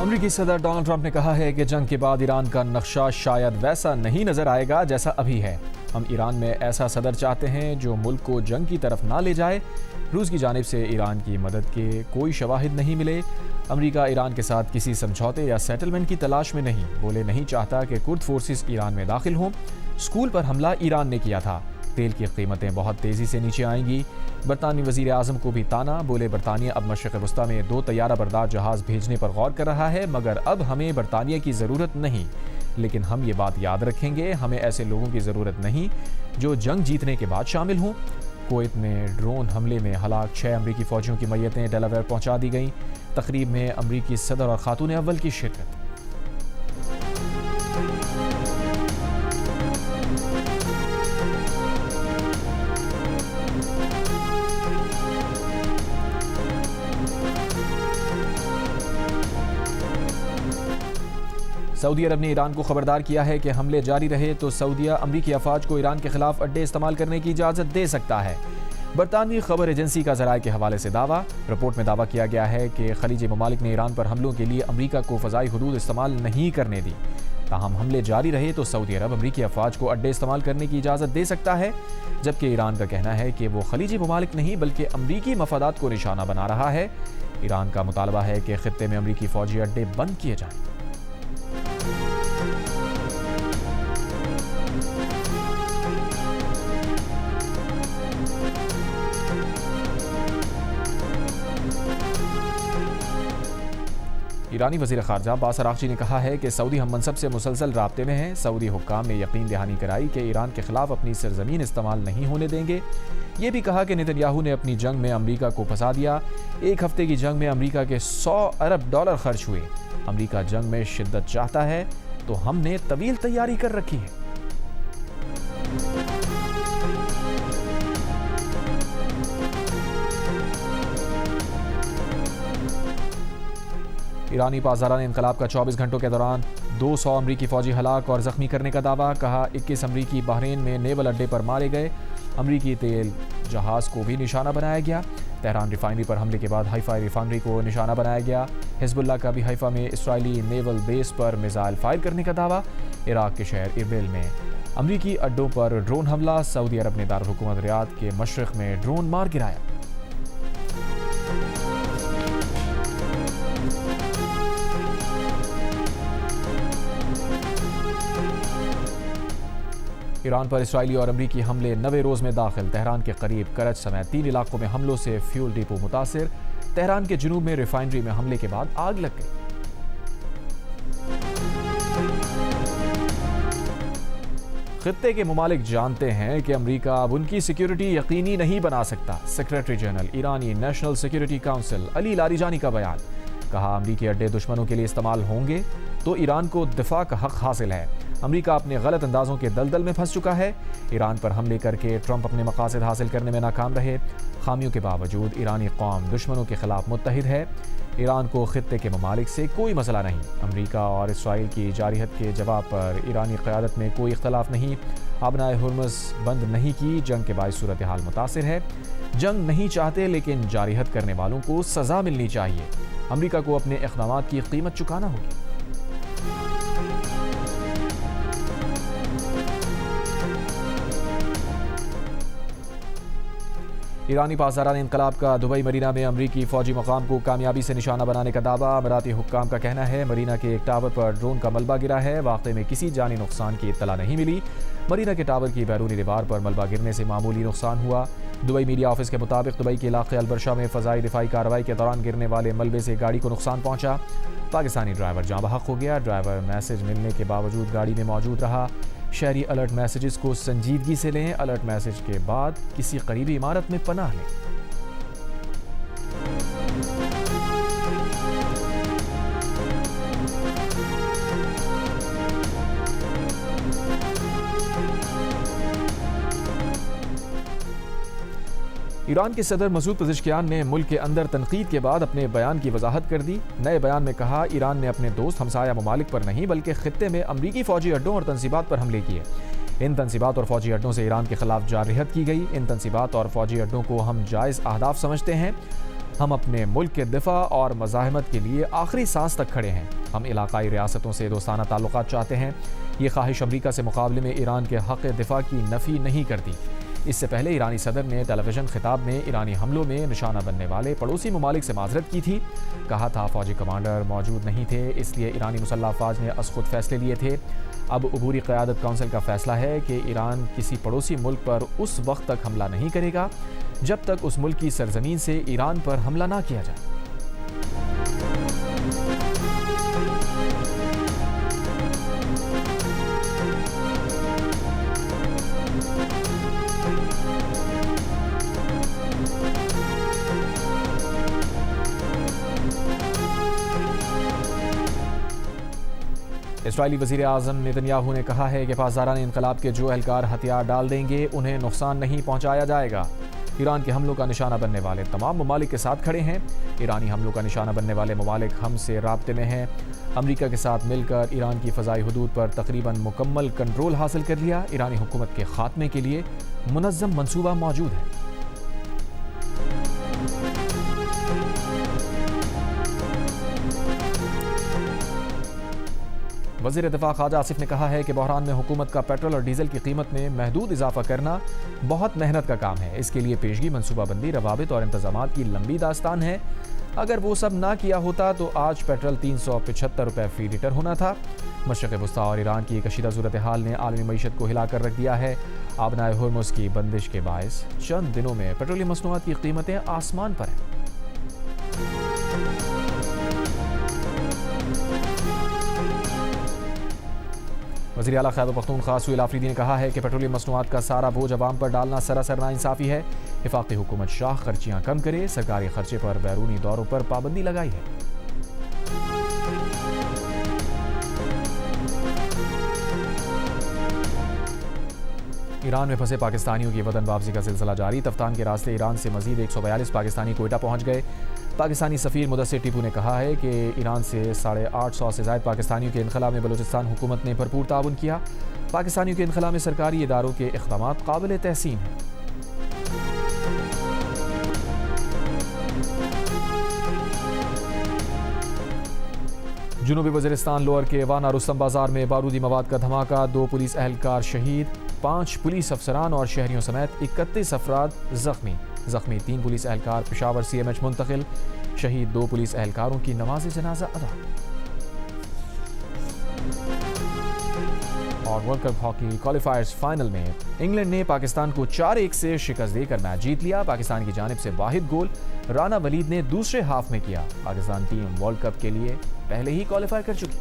امریکی صدر Donald Trump نے کہا ہے کہ جنگ کے بعد ایران کا نقشہ شاید ویسا نہیں نظر آئے گا جیسا ابھی ہے۔ ہم ایران میں ایسا صدر چاہتے ہیں جو ملک کو جنگ کی طرف نہ لے جائے۔ روس کی جانب سے ایران کی مدد کے کوئی شواہد نہیں ملے۔ امریکہ ایران کے ساتھ کسی سمجھوتے یا سیٹلمنٹ کی تلاش میں نہیں چاہتا کہ کرد فورسز ایران میں داخل ہوں۔ اسکول پر حملہ ایران نے کیا تھا۔ تیل کی قیمتیں بہت تیزی سے نیچے آئیں گی۔ برطانوی وزیر اعظم کو بھی تانا، بولے برطانیہ اب مشرق وسطیٰ میں 2 طیارہ بردار جہاز بھیجنے پر غور کر رہا ہے، مگر اب ہمیں برطانیہ کی ضرورت نہیں، لیکن ہم یہ بات یاد رکھیں گے، ہمیں ایسے لوگوں کی ضرورت نہیں جو جنگ جیتنے کے بعد شامل ہوں۔ کویت میں ڈرون حملے میں ہلاک 6 امریکی فوجیوں کی میتیں ڈیلاویئر پہنچا دی گئیں۔ تقریب میں امریکی صدر اور خاتون اول کی شرکت۔ سعودی عرب نے ایران کو خبردار کیا ہے کہ حملے جاری رہے تو سعودیہ امریکی افواج کو ایران کے خلاف اڈے استعمال کرنے کی اجازت دے سکتا ہے۔ برطانوی خبر ایجنسی کا ذرائع کے حوالے سے دعویٰ۔ رپورٹ میں دعویٰ کیا گیا ہے کہ خلیجی ممالک نے ایران پر حملوں کے لیے امریکہ کو فضائی حدود استعمال نہیں کرنے دی۔ تاہم حملے جاری رہے تو سعودی عرب امریکی افواج کو اڈے استعمال کرنے کی اجازت دے سکتا ہے، جبکہ ایران کا کہنا ہے کہ وہ خلیجی ممالک نہیں بلکہ امریکی مفادات کو نشانہ بنا رہا ہے۔ ایران کا مطالبہ ہے کہ خطے میں امریکی فوجی اڈے بند کیے جائیں۔ ایرانی وزیر خارجہ عباس عراقچی نے کہا ہے کہ سعودی ہم منصب سے مسلسل رابطے میں ہیں۔ سعودی حکام نے یقین دہانی کرائی کہ ایران کے خلاف اپنی سرزمین استعمال نہیں ہونے دیں گے۔ یہ بھی کہا کہ نتن یاہو نے اپنی جنگ میں امریکہ کو پھنسا دیا۔ 1 ہفتے کی جنگ میں امریکہ کے $100 ارب خرچ ہوئے۔ امریکہ جنگ میں شدت چاہتا ہے تو ہم نے طویل تیاری کر رکھی ہے۔ ایرانی پاسداران انقلاب کا 24 گھنٹوں کے دوران 200 امریکی فوجی ہلاک اور زخمی کرنے کا دعویٰ۔ کہا 21 امریکی بحرین میں نیول اڈے پر مارے گئے۔ امریکی تیل جہاز کو بھی نشانہ بنایا گیا۔ تہران ریفائنری پر حملے کے بعد حیفا ریفائنری کو نشانہ بنایا گیا۔ حزب اللہ کا بھی حیفا میں اسرائیلی نیول بیس پر میزائل فائر کرنے کا دعویٰ۔ عراق کے شہر اربل میں امریکی اڈوں پر ڈرون حملہ۔ سعودی عرب نے دارالحکومت ریاض کے مشرق میں ڈرون مار گرایا۔ ایران پر اسرائیلی اور امریکی حملے 90 روز میں داخل۔ تہران کے قریب کرچ سمیت 3 علاقوں میں حملوں سے فیول ڈپو متاثر۔ تہران کے جنوب میں ریفائنری میں حملے کے بعد آگ لگ گئی۔ خطے کے ممالک جانتے ہیں کہ امریکہ اب ان کی سیکیورٹی یقینی نہیں بنا سکتا۔ سیکریٹری جنرل ایرانی نیشنل سیکیورٹی کونسل علی لاریجانی کا بیان۔ کہا امریکی اڈے دشمنوں کے لیے استعمال ہوں گے تو ایران کو دفاع کا حق حاصل ہے۔ امریکہ اپنے غلط اندازوں کے دلدل میں پھنس چکا ہے۔ ایران پر حملے کر کے ٹرمپ اپنے مقاصد حاصل کرنے میں ناکام رہے۔ خامیوں کے باوجود ایرانی قوم دشمنوں کے خلاف متحد ہے۔ ایران کو خطے کے ممالک سے کوئی مسئلہ نہیں۔ امریکہ اور اسرائیل کی جارحیت کے جواب پر ایرانی قیادت میں کوئی اختلاف نہیں۔ آبنائے ہرمز بند نہیں کی، جنگ کے باعث صورتحال متاثر ہے۔ جنگ نہیں چاہتے لیکن جارحیت کرنے والوں کو سزا ملنی چاہیے۔ امریکہ کو اپنے اقدامات کی قیمت چکانا ہوگی۔ ایرانی پاسداران انقلاب کا دبئی مرینا میں امریکی فوجی مقام کو کامیابی سے نشانہ بنانے کا دعویٰ۔ اماراتی حکام کا کہنا ہے مرینا کے ایک ٹاور پر ڈرون کا ملبہ گرا ہے۔ واقعے میں کسی جانی نقصان کی اطلاع نہیں ملی۔ مرینا کے ٹاور کی بیرونی دیوار پر ملبہ گرنے سے معمولی نقصان ہوا۔ دبئی میڈیا آفس کے مطابق دبئی کے علاقے البرشا میں فضائی دفاعی کارروائی کے دوران گرنے والے ملبے سے گاڑی کو نقصان پہنچا۔ پاکستانی ڈرائیور جاں بحق ہو گیا۔ ڈرائیور میسج ملنے کے باوجود گاڑی میں موجود رہا۔ شہری الرٹ میسیجز کو سنجیدگی سے لیں۔ الرٹ میسج کے بعد کسی قریبی عمارت میں پناہ لیں۔ ایران کے صدر مسعود پزشکیان نے ملک کے اندر تنقید کے بعد اپنے بیان کی وضاحت کر دی۔ نئے بیان میں کہا ایران نے اپنے دوست ہمسایہ ممالک پر نہیں بلکہ خطے میں امریکی فوجی اڈوں اور تنصیبات پر حملے کیے۔ ان تنصیبات اور فوجی اڈوں سے ایران کے خلاف جارحیت کی گئی۔ ان تنصیبات اور فوجی اڈوں کو ہم جائز اہداف سمجھتے ہیں۔ ہم اپنے ملک کے دفاع اور مزاحمت کے لیے آخری سانس تک کھڑے ہیں۔ ہم علاقائی ریاستوں سے دوستانہ تعلقات چاہتے ہیں۔ یہ خواہش امریکہ سے مقابلے میں ایران کے حق دفاع کی نفی نہیں کرتی۔ اس سے پہلے ایرانی صدر نے ٹیلی ویژن خطاب میں ایرانی حملوں میں نشانہ بننے والے پڑوسی ممالک سے معذرت کی تھی۔ کہا تھا فوجی کمانڈر موجود نہیں تھے، اس لیے ایرانی مسلح افواج نے از خود فیصلے لیے تھے۔ اب عبوری قیادت کونسل کا فیصلہ ہے کہ ایران کسی پڑوسی ملک پر اس وقت تک حملہ نہیں کرے گا جب تک اس ملک کی سرزمین سے ایران پر حملہ نہ کیا جائے۔ اسرائیلی وزیر اعظم نیتن نے کہا ہے کہ پاسداران انقلاب کے جو اہلکار ہتھیار ڈال دیں گے انہیں نقصان نہیں پہنچایا جائے گا۔ ایران کے حملوں کا نشانہ بننے والے تمام ممالک کے ساتھ کھڑے ہیں۔ ایرانی حملوں کا نشانہ بننے والے ممالک ہم سے رابطے میں ہیں۔ امریکہ کے ساتھ مل کر ایران کی فضائی حدود پر تقریباً مکمل کنٹرول حاصل کر لیا۔ ایرانی حکومت کے خاتمے کے لیے منظم منصوبہ موجود ہے۔ وزیر دفاع خواجہ آصف نے کہا ہے کہ بحران میں حکومت کا پیٹرول اور ڈیزل کی قیمت میں محدود اضافہ کرنا بہت محنت کا کام ہے۔ اس کے لیے پیشگی منصوبہ بندی، روابط اور انتظامات کی لمبی داستان ہے۔ اگر وہ سب نہ کیا ہوتا تو آج پیٹرول 375 روپے فی لیٹر ہونا تھا۔ مشرق وسطیٰ اور ایران کی کشیدہ صورتحال نے عالمی معیشت کو ہلا کر رکھ دیا ہے۔ آبنائے ہرمز کی بندش کے باعث چند دنوں میں پیٹرولیم مصنوعات کی قیمتیں آسمان پر ہیں۔ وزیر اعلیٰ خیبر پختونخوا سہیل آفریدی نے کہا ہے کہ پیٹرولیم مصنوعات کا سارا بوجھ عوام پر ڈالنا سراسر ناانصافی ہے۔ وفاقی حکومت شاہ خرچیاں کم کرے، سرکاری خرچے پر بیرونی دوروں پر پابندی لگائی ہے۔ ایران میں پھنسے پاکستانیوں کی وطن واپسی کا سلسلہ جاری۔ تفتان کے راستے ایران سے مزید 142 پاکستانی کوئٹہ پہنچ گئے۔ پاکستانی سفیر مدثر ٹیپو نے کہا ہے کہ ایران سے 850 سے زائد پاکستانیوں کے انخلاء میں بلوچستان حکومت نے بھرپور تعاون کیا۔ پاکستانیوں کے انخلاء میں سرکاری اداروں کے اقدامات قابل تحسین ہیں۔ جنوبی وزیرستان لوئر کے وانا رستم بازار میں بارودی مواد کا دھماکہ، 2 پولیس اہلکار شہید، 5 پولیس افسران اور شہریوں سمیت 31 افراد زخمی۔ 3 پولیس اہلکار پشاور CMH منتقل، شہید 2 پولیس اہلکاروں کی نماز جنازہ ادا۔ اور world cup hockey qualifiers final میں انگلینڈ نے پاکستان کو 4-1 سے شکست دے کر میچ جیت لیا۔ پاکستان کی جانب سے واحد گول رانا ولید نے دوسرے ہاف میں کیا۔ پاکستان ٹیم ورلڈ کپ کے لیے پہلے ہی کوالیفائی کر چکی۔